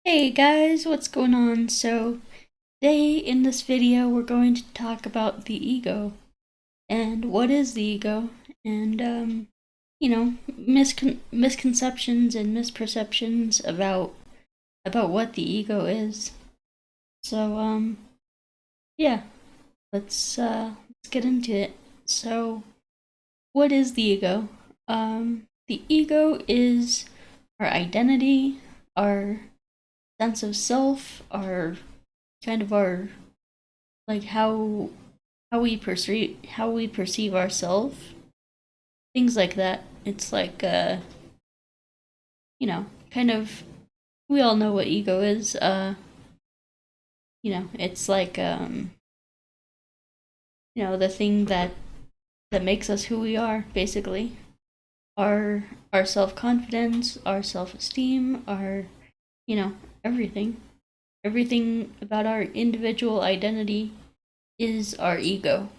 Hey guys, what's going on? So, today in this video, we're going to talk about the ego and what is the ego, and misconceptions and misperceptions about what the ego is. So, yeah, let's get into it. So, what is the ego? The ego is our identity, our sense of self, our like how we perceive ourselves, things like that. It's like kind of, we all know what ego is. It's like the thing that makes us who we are, basically. Our self-confidence, our self-esteem, our everything. Everything about our individual identity is our ego.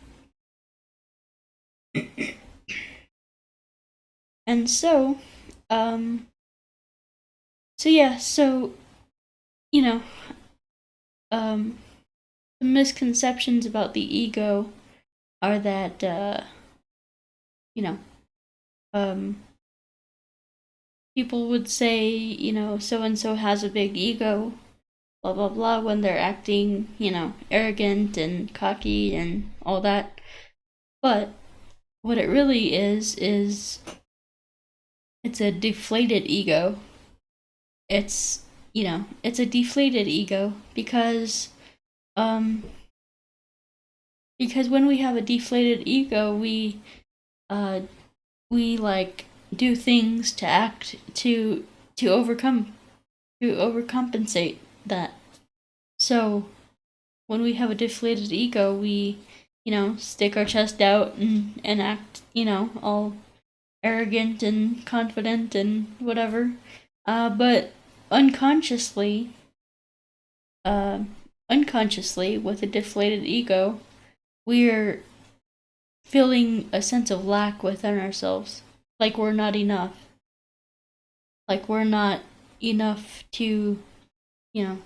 And um, so you know, um, the misconceptions about the ego are that, you know, um, people would say, so and so has a big ego, blah blah blah, when they're acting, arrogant and cocky and all that. But what it really is it's a deflated ego. It's a deflated ego um because when we have a deflated ego, uh we like do things to act to overcome to overcompensate that. So when we have a deflated ego, we stick our chest out and act, all arrogant and confident and whatever. But unconsciously, uh, unconsciously, with a deflated ego, we're feeling a sense of lack within ourselves, like we're not enough, like we're not enough to, you know,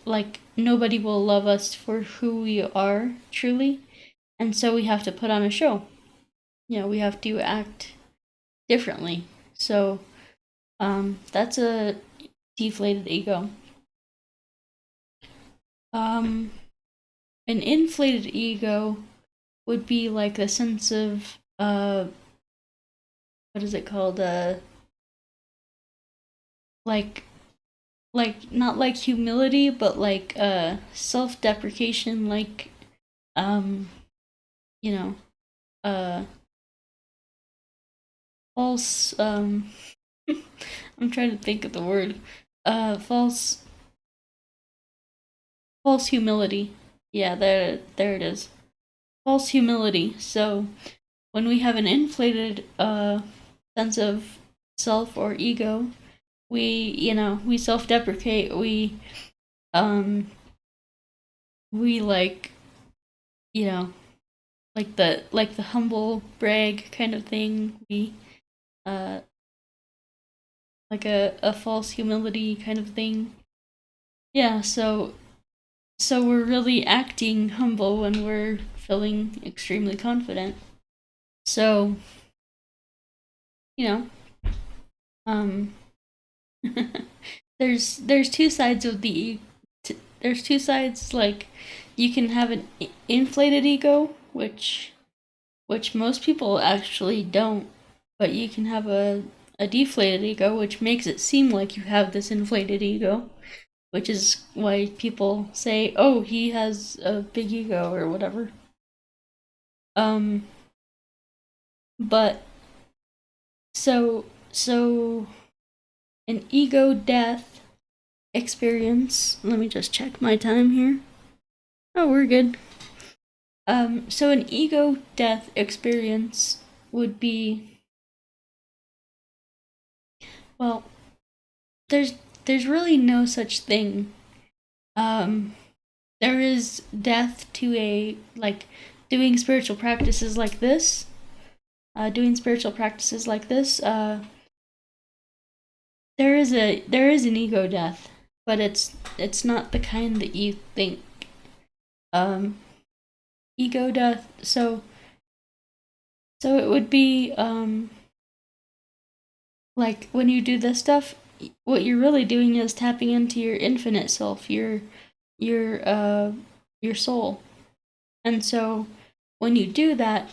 like nobody will love us for who we are truly, and so we have to put on a show. We have to act differently. So, that's a deflated ego. Um, an inflated ego would be like a sense of what is it called? Like not like humility, but like self-deprecation, like um, you know, uh false I'm trying to think of the word. False humility. Yeah, there it is. False humility. So when we have an inflated sense of self or ego, we self-deprecate, um we like, you know like the humble brag kind of thing. We uh like a false humility kind of thing. Yeah, so we're really acting humble when we're feeling extremely confident. So, you know, um there's two sides of there's two sides. Like, you can have an inflated ego, which most people actually don't, but you can have a deflated ego, which makes it seem like you have this inflated ego, which is why people say, "Oh, he has a big ego" or whatever. Um, but so an ego death experience. Let me just check my time here. Oh, we're good. So an ego death experience would be, well, there's there's really no such thing. Um, there is death to a, like, doing spiritual practices like this. Doing spiritual practices like this. There is an ego death, but it's not the kind that you think. Ego death. So it would be like when you do this stuff, what you're really doing is tapping into your infinite self, your soul. And so when you do that,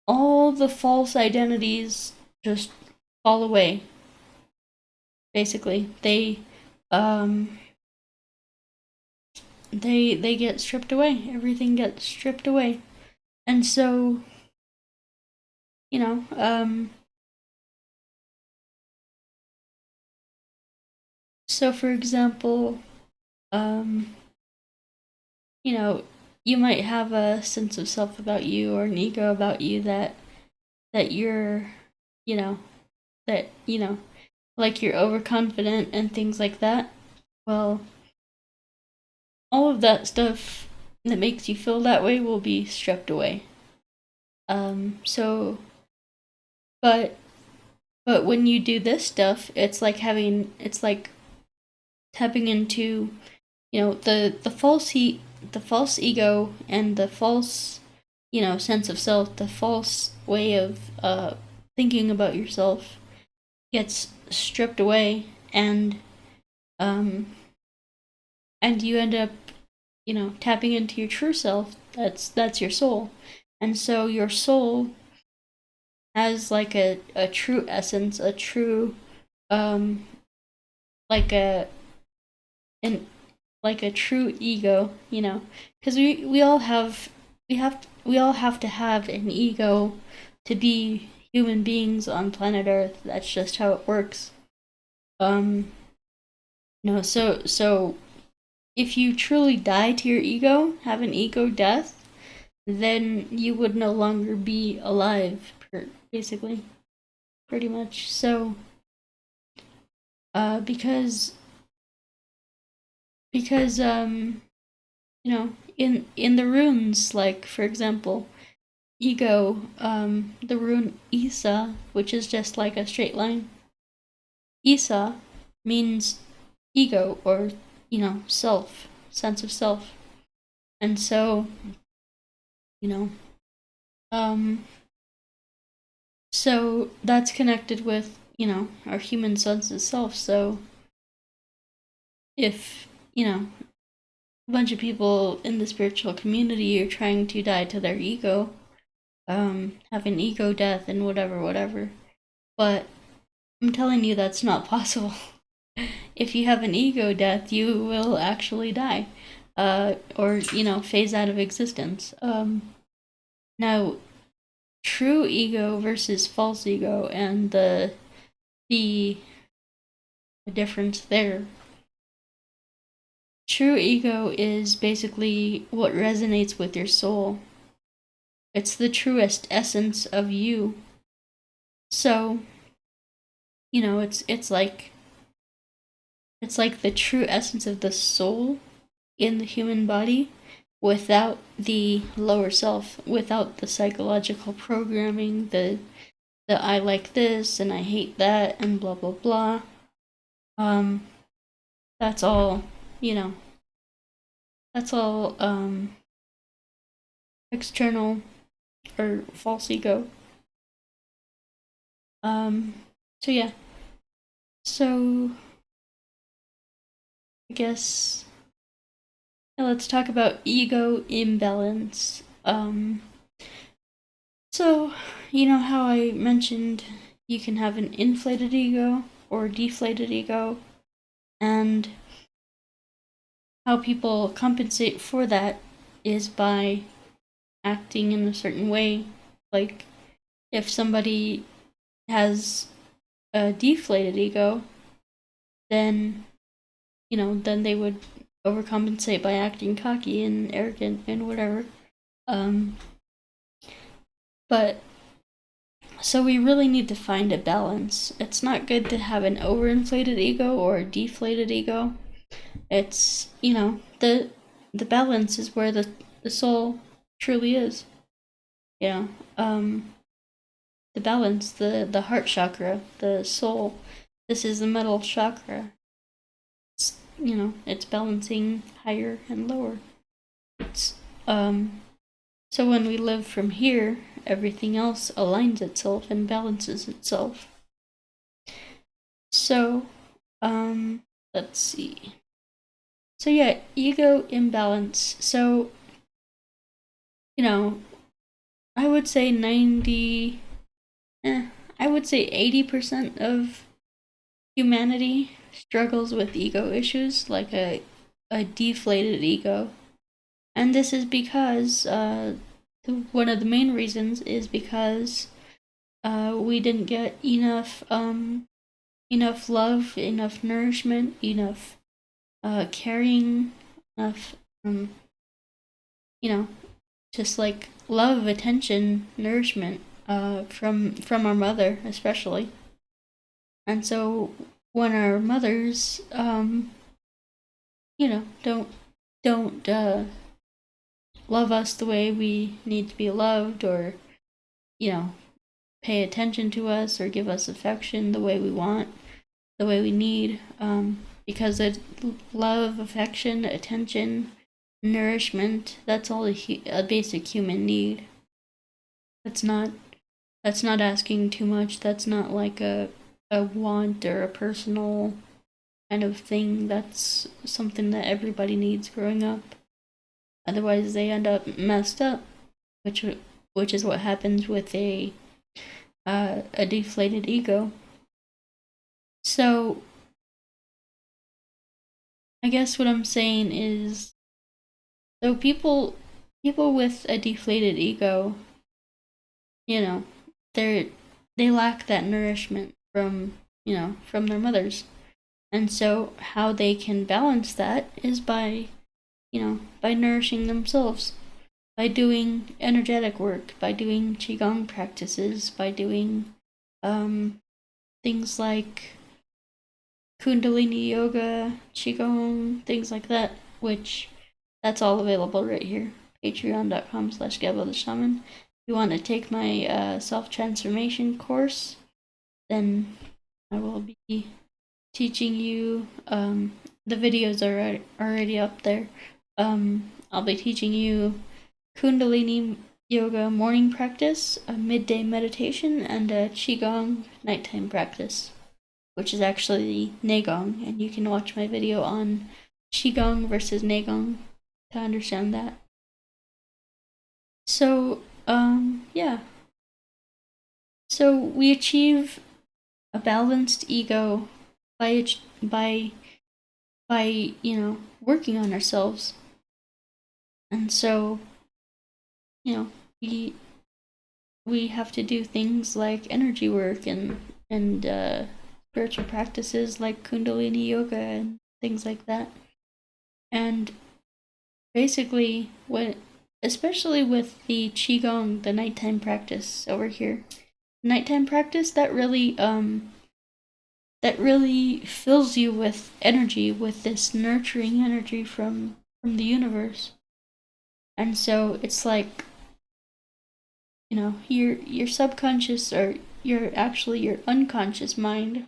all the false identities just fall away. Basically, they get stripped away. Everything gets stripped away. And so, you know, so for example, you know, you might have a sense of self about you or an ego about you that you're, you know, that, you know, like you're overconfident and things like that. Well, all of that stuff that makes you feel that way will be stripped away. So, but when you do this stuff, it's like tapping into, you know, the false ego and the false, you know, sense of self, the false way of thinking about yourself gets stripped away, um and you end up, you know, tapping into your true self. That's your soul. And so your soul has like a true essence, a true like an like a true ego, you know, because we all have we all have to have an ego to be human beings on planet Earth. That's just how it works. No, so if you truly die to your ego, have an ego death, then you would no longer be alive, basically, pretty much. So, because you know, in the runes, like for example, ego, the rune Isa, which is just like a straight line. Isa means ego, or, you know, self, sense of self. And so, you know, so that's connected with, you know, our human sense of self. So if, you know, a bunch of people in the spiritual community are trying to die to their ego, have an ego death and whatever, but I'm telling you that's not possible. If you have an ego death, you will actually die, or, you know, phase out of existence. Now, true ego versus false ego, and the difference there. True ego is basically what resonates with your soul. It's the truest essence of you. So, you know, it's like the true essence of the soul in the human body without the lower self, without the psychological programming, the I like this and I hate that and blah blah blah. That's all, you know, that's all external or false ego. So yeah. So I guess, yeah, let's talk about ego imbalance. So, you know how I mentioned you can have an inflated ego or deflated ego, and how people compensate for that is by acting in a certain way. Like, if somebody has a deflated ego, then, you know, then they would overcompensate by acting cocky and arrogant and whatever. But so we really need to find a balance. It's not good to have an overinflated ego or a deflated ego. It's, you know, the balance is where the soul truly is. Yeah. The balance, the heart chakra, the soul. This is the middle chakra. it's balancing higher and lower. It's so when we live from here, everything else aligns itself and balances itself. So, let's see. So yeah, ego imbalance. So, I would say 80% of humanity struggles with ego issues, like a deflated ego. And this is because one of the main reasons is because we didn't get enough love, enough nourishment, enough caring, enough just like love, attention, nourishment from our mother especially. And so when our mothers don't love us the way we need to be loved, or pay attention to us or give us affection the way we want, the way we need, because love, affection, attention, nourishment, that's all a basic human need. That's not asking too much. That's not like a want or a personal kind of thing. That's something that everybody needs growing up. Otherwise, they end up messed up, which is what happens with a deflated ego. So, I guess what I'm saying is, so people with a deflated ego, they lack that nourishment from their mothers, and so how they can balance that is by nourishing themselves, by doing energetic work, by doing qigong practices, by doing things like Kundalini yoga, qigong, things like that, which that's all available right here. Patreon.com/Gabo the Shaman. If you want to take my self-transformation course, then I will be teaching you. The videos are already up there. I'll be teaching you Kundalini yoga morning practice, a midday meditation, and a qigong nighttime practice, which is actually Neigong, and you can watch my video on Qigong versus Neigong to understand that. So, yeah. So we achieve a balanced ego by working on ourselves. And so, we have to do things like energy work and spiritual practices like Kundalini yoga and things like that. And basically, especially with the qigong, the nighttime practice over here, nighttime practice that really fills you with energy, with this nurturing energy from the universe. And so it's like, your subconscious, or your unconscious mind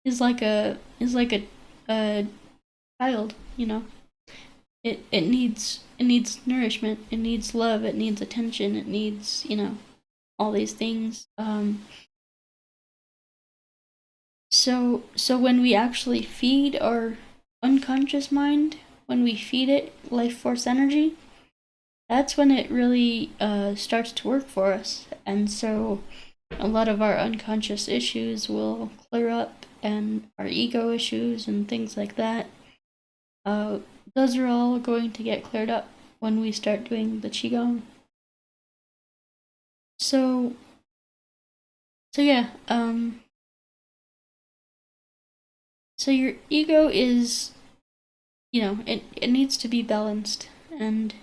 is like a child. It needs nourishment, it needs love, it needs attention, it needs all these things. So when we actually feed our unconscious mind, when we feed it life force energy, that's when it really starts to work for us. And so a lot of our unconscious issues will clear up, and our ego issues and things like that, those are all going to get cleared up when we start doing the qigong. So yeah, so your ego is, it needs to be balanced, and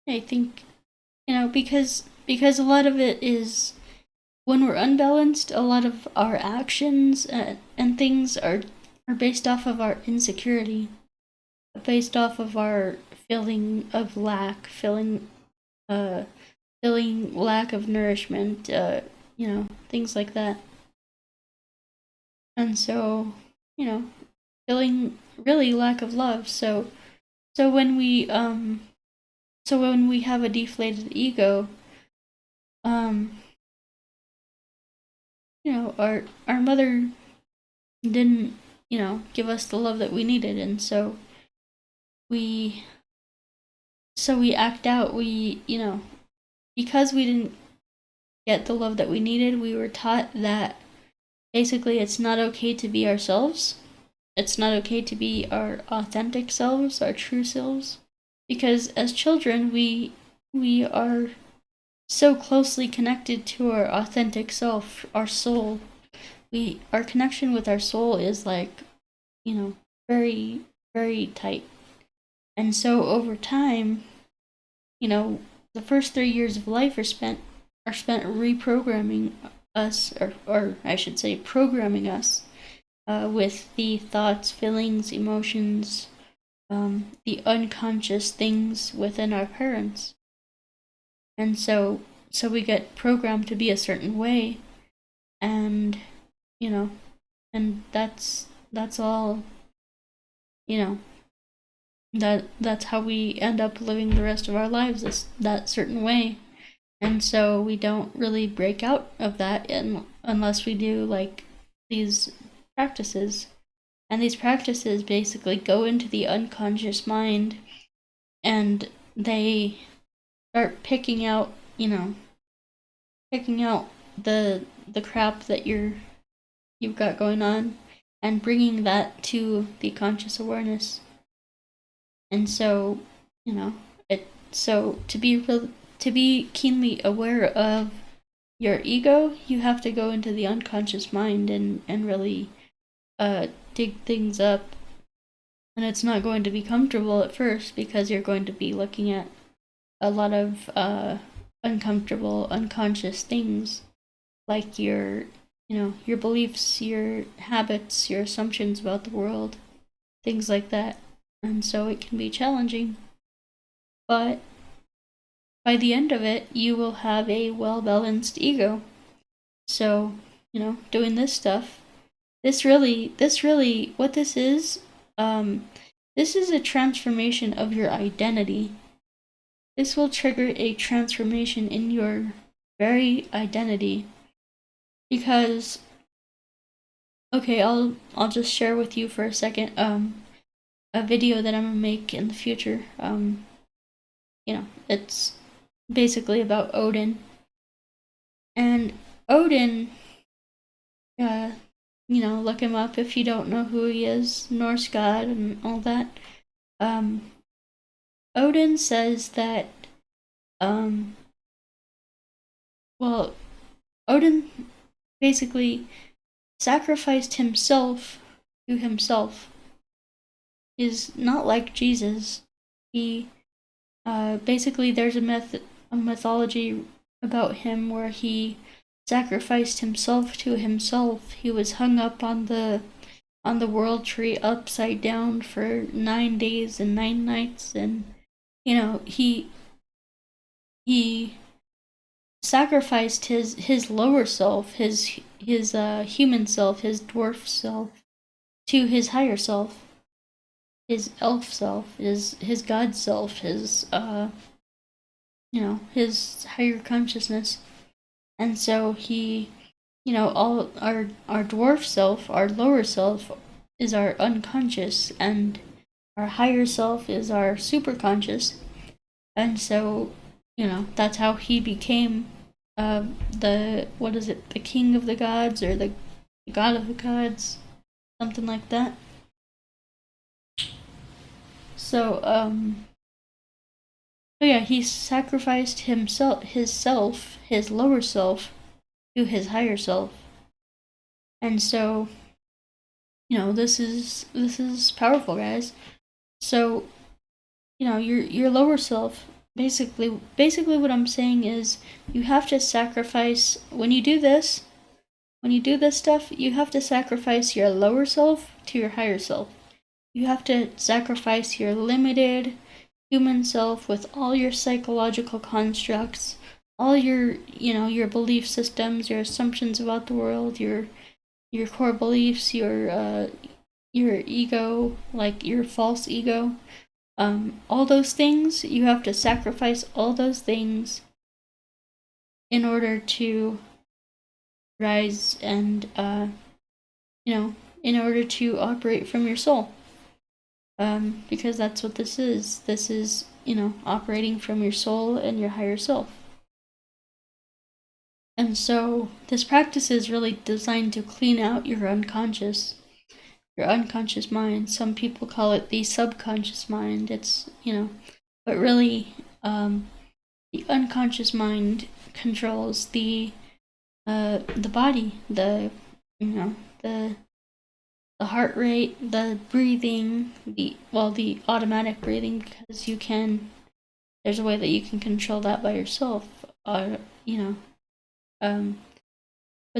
I think, because a lot of it is, when we're unbalanced, a lot of our actions and things are based off of our insecurity, based off of our feeling of lack, feeling lack of nourishment, things like that. And so, feeling really lack of love. So when we have a deflated ego, our mother didn't, give us the love that we needed, and we we act out. Because we didn't get the love that we needed, we were taught that basically it's not okay to be ourselves. It's not okay to be our authentic selves, our true selves, because as children we are so closely connected to our authentic self, our soul. Our connection with our soul is like, very, very tight. And so over time, the first 3 years of life are spent reprogramming us, or I should say programming us, with the thoughts, feelings, emotions, the unconscious things within our parents. And so we get programmed to be a certain way, and and that's all, that's how we end up living the rest of our lives, that certain way. And so we don't really break out of that unless we do like these practices. And these practices basically go into the unconscious mind, and they start picking out the crap that you've got going on, and bringing that to the conscious awareness. And so, to be keenly aware of your ego, you have to go into the unconscious mind and really dig things up. And it's not going to be comfortable at first, because you're going to be looking at a lot of uncomfortable, unconscious things, like your beliefs, your habits, your assumptions about the world, things like that. And so it can be challenging. But by the end of it, you will have a well-balanced ego. So, doing this stuff, this really, what this is a transformation of your identity. This will trigger a transformation in your very identity. Because, okay, I'll just share with you for a second a video that I'm gonna make in the future. It's basically about Odin. And Odin, look him up if you don't know who he is, Norse god and all that. Odin says that, Odin basically sacrificed himself to himself. He's not like Jesus. He, basically there's a mythology about him where he sacrificed himself to himself. He was hung up on the world tree upside down for 9 days and 9 nights, and he sacrificed his lower self, his human self, his dwarf self, to his higher self, his elf self, his god self, his his higher consciousness. And so he, all our dwarf self, our lower self, is our unconscious, and our higher self is our superconscious. And so, that's how he became the king of the gods, or the god of the gods, something like that. So yeah, he sacrificed his lower self, to his higher self. And so, this is powerful, guys. So, your lower self, basically what I'm saying is, you have to sacrifice, when you do this stuff, you have to sacrifice your lower self to your higher self. You have to sacrifice your limited human self with all your psychological constructs, all your belief systems, your assumptions about the world, your core beliefs, your ego, like your false ego, all those things. You have to sacrifice all those things in order to rise and in order to operate from your soul. Because that's what this is. This is, operating from your soul and your higher self. And so this practice is really designed to clean out your unconscious mind. Some people call it the subconscious mind. It's, but really, the unconscious mind controls the body, the heart rate, the breathing, the automatic breathing, because there's a way that you can control that by yourself, but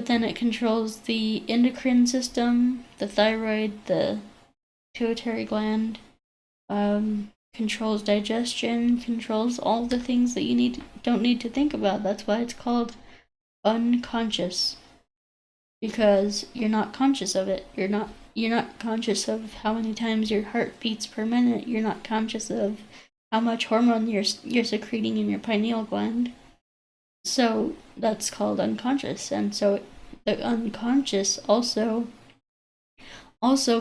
then it controls the endocrine system, the thyroid, the pituitary gland, controls digestion, controls all the things that you don't need to think about. That's why it's called unconscious, because you're not conscious of it. You're not conscious of how many times your heart beats per minute. You're not conscious of how much hormone you're secreting in your pineal gland. So that's called unconscious. And so the unconscious also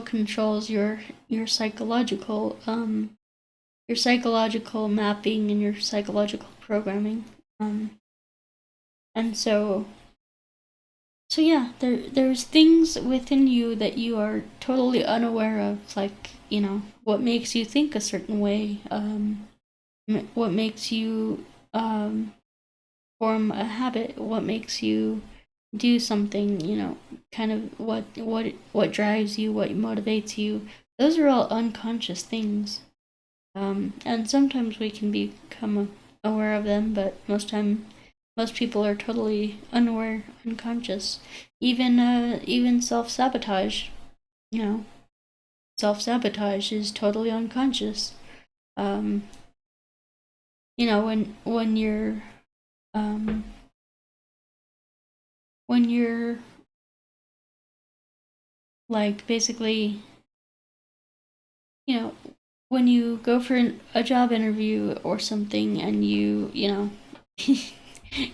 controls your psychological mapping and your psychological programming. And so yeah, there's things within you that you are totally unaware of, like, what makes you think a certain way, what makes you form a habit, what makes you do something, kind of what drives you, what motivates you. Those are all unconscious things. And sometimes we can become aware of them, but most people are totally unaware, unconscious. Even self-sabotage, self-sabotage is totally unconscious. When you're like, basically, when you go for a job interview or something, and you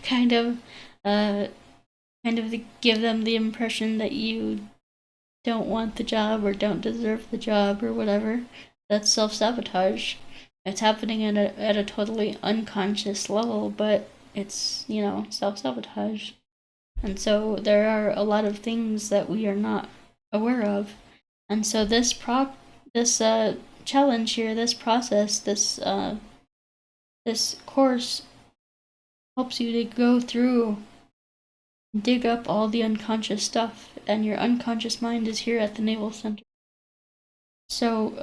kind of give them the impression that you don't want the job or don't deserve the job or whatever, that's self-sabotage. It's happening at a totally unconscious level, but it's, self-sabotage. And so there are a lot of things that we are not aware of. And so this challenge here, this process, this course helps you to go through, dig up all the unconscious stuff, and your unconscious mind is here at the Naval Center. So,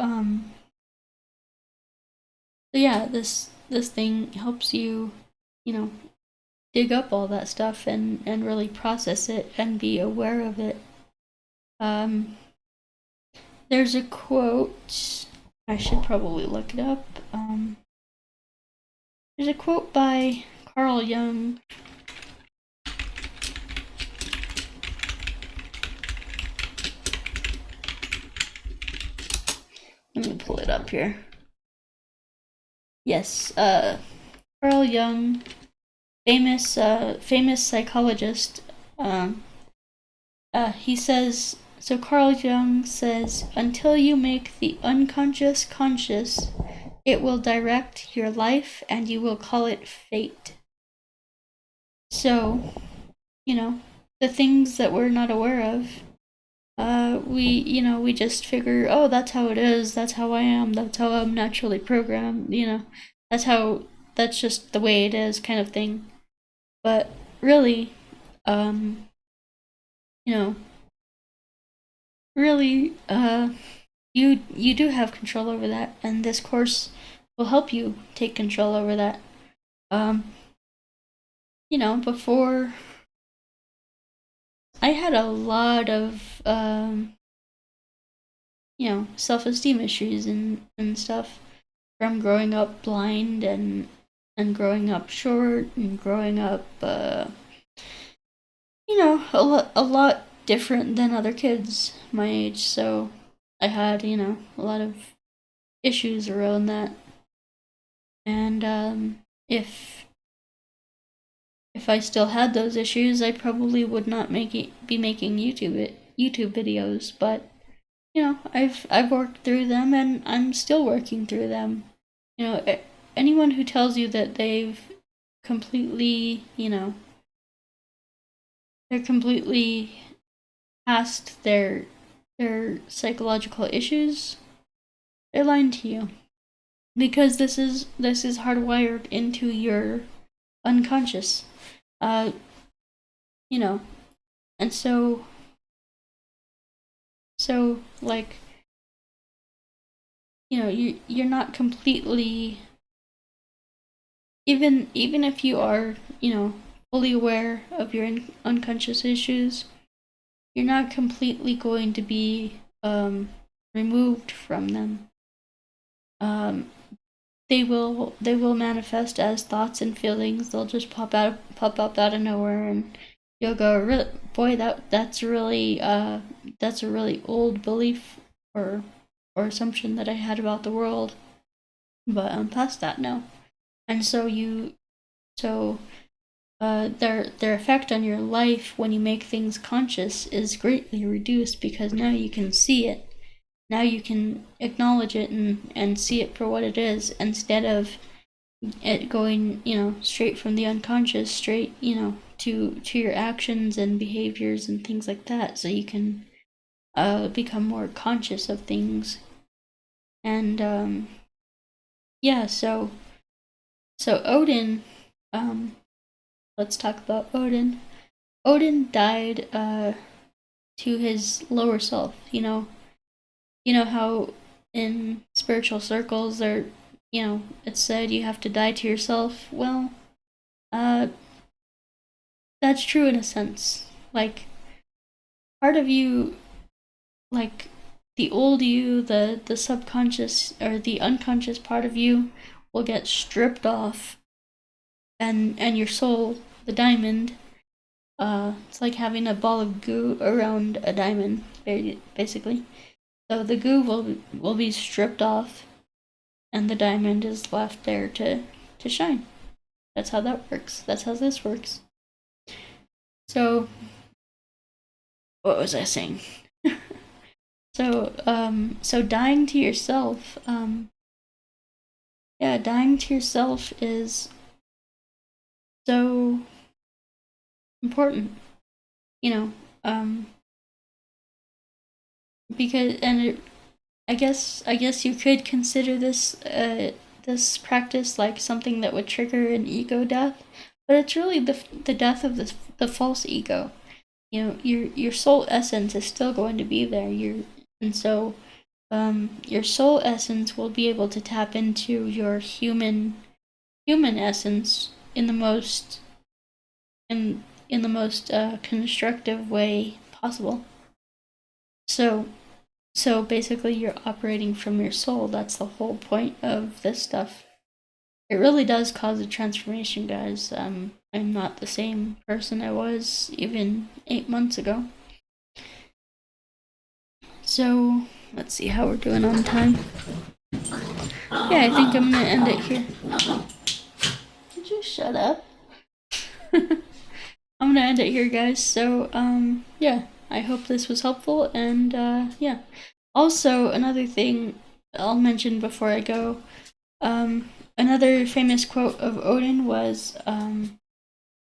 yeah, this thing helps you, dig up all that stuff and really process it and be aware of it. There's a quote, I should probably look it up. There's a quote by Carl Jung. Let me pull it up here. Yes, Carl Jung, famous psychologist. He says, so Carl Jung says, until you make the unconscious conscious, it will direct your life and you will call it fate. So, the things that we're not aware of, we just figure, oh, that's how it is, that's how I am, that's how I'm naturally programmed, that's just the way it is, kind of thing. But really, you do have control over that, and this course will help you take control over that. Before, I had a lot of self-esteem issues and stuff, from growing up blind and growing up short and growing up a lot different than other kids my age, so I had, you know, a lot of issues around that. And if I still had those issues, I probably would not be making YouTube videos. But you know, I've worked through them, and I'm still working through them. You know, anyone who tells you that they've completely, you know, they're completely past their psychological issues, they're lying to you, because this is hardwired into your unconscious. You know, and so like, you know, you're not completely, even if you are, you know, fully aware of your unconscious issues, you're not completely going to be removed from them. They will manifest as thoughts and feelings. They'll just pop up out of nowhere, and you'll go, boy, that's a really old belief or assumption that I had about the world, but I'm past that now. And so their effect on your life when you make things conscious is greatly reduced, because now you can see it. Now you can acknowledge it and see it for what it is, instead of it going, you know, straight from the unconscious, straight, you know, to your actions and behaviors and things like that. So you can become more conscious of things. And yeah, so Odin, let's talk about Odin. Odin died to his lower self. You know how in spiritual circles there, you know, it's said you have to die to yourself. Well, that's true in a sense. Like, part of you, like the old you, the subconscious or the unconscious part of you, will get stripped off, and your soul, the diamond, it's like having a ball of goo around a diamond, basically. So the goo will be stripped off, and the diamond is left there to shine. That's how that works. That's how this works. So, what was I saying? So dying to yourself, yeah, dying to yourself is so important, you know, because, I guess you could consider this practice like something that would trigger an ego death, but it's really the death of the false ego. You know, your soul essence is still going to be there. And so your soul essence will be able to tap into your human essence in the most constructive way possible. So basically, you're operating from your soul. That's the whole point of this stuff. It really does cause a transformation, guys. I'm not the same person I was even 8 months ago. So let's see how we're doing on time. Yeah, I think I'm gonna end it here. Would you shut up? I'm gonna end it here, guys. So yeah, I hope this was helpful, and yeah. Also, another thing I'll mention before I go, another famous quote of Odin was,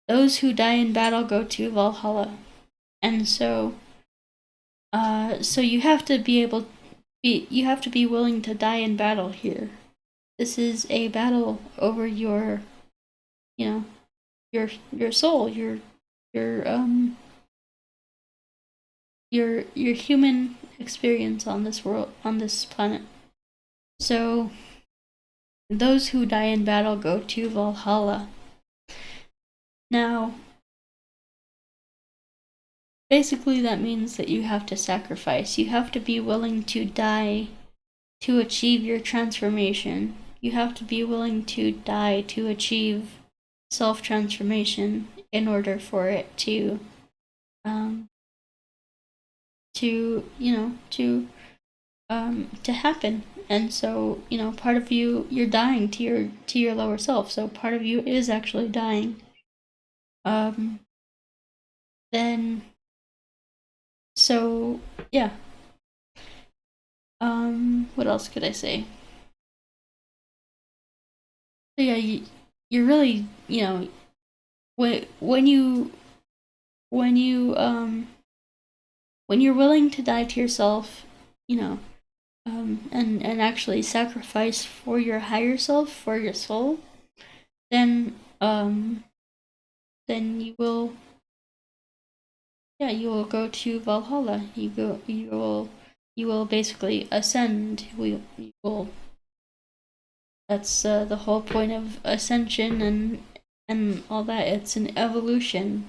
"Those who die in battle go to Valhalla," and so you have to you have to be willing to die in battle here. This is a battle over your, you know, your soul, your human experience on this world, on this planet. So those who die in battle go to Valhalla. Now, basically that means that you have to sacrifice. You have to be willing to die to achieve your transformation. You have to be willing to die to achieve self-transformation in order for it to to happen. And so, part of you're dying to your lower self. So part of you is actually dying. Then, so yeah. What else could I say? So yeah, you're really, when you when you when you're willing to die to yourself, and actually sacrifice for your higher self, for your soul, then you will, you will go to Valhalla. You will basically ascend. You will. That's the whole point of ascension and all that. It's an evolution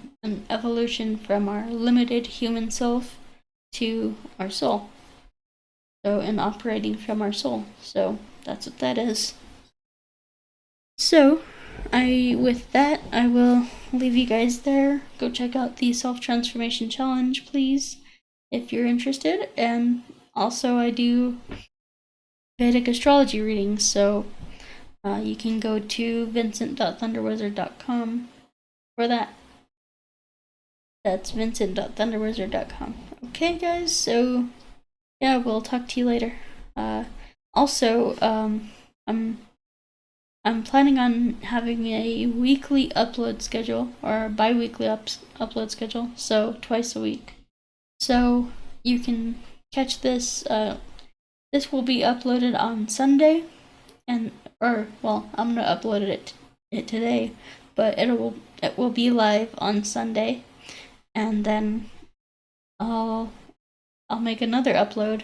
from our limited human self to our soul. So, and operating from our soul. So that's what that is. So, with that, I will leave you guys there. Go check out the Self-Transformation Challenge, please, if you're interested. And also, I do Vedic astrology readings, so you can go to vincent.thunderwizard.com for that. That's vincent.thunderwizard.com. Okay, guys, so yeah, we'll talk to you later. Also, I'm planning on having a weekly upload schedule, or bi-weekly upload schedule, so twice a week. So you can catch this. This will be uploaded on Sunday, I'm gonna upload it today, but it will be live on Sunday, and then I'll make another upload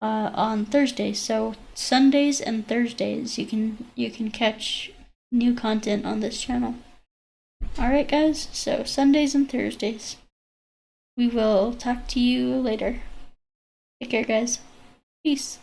on Thursday. So Sundays and Thursdays you can catch new content on this channel. Alright guys, so Sundays and Thursdays. We will talk to you later. Take care guys. Peace.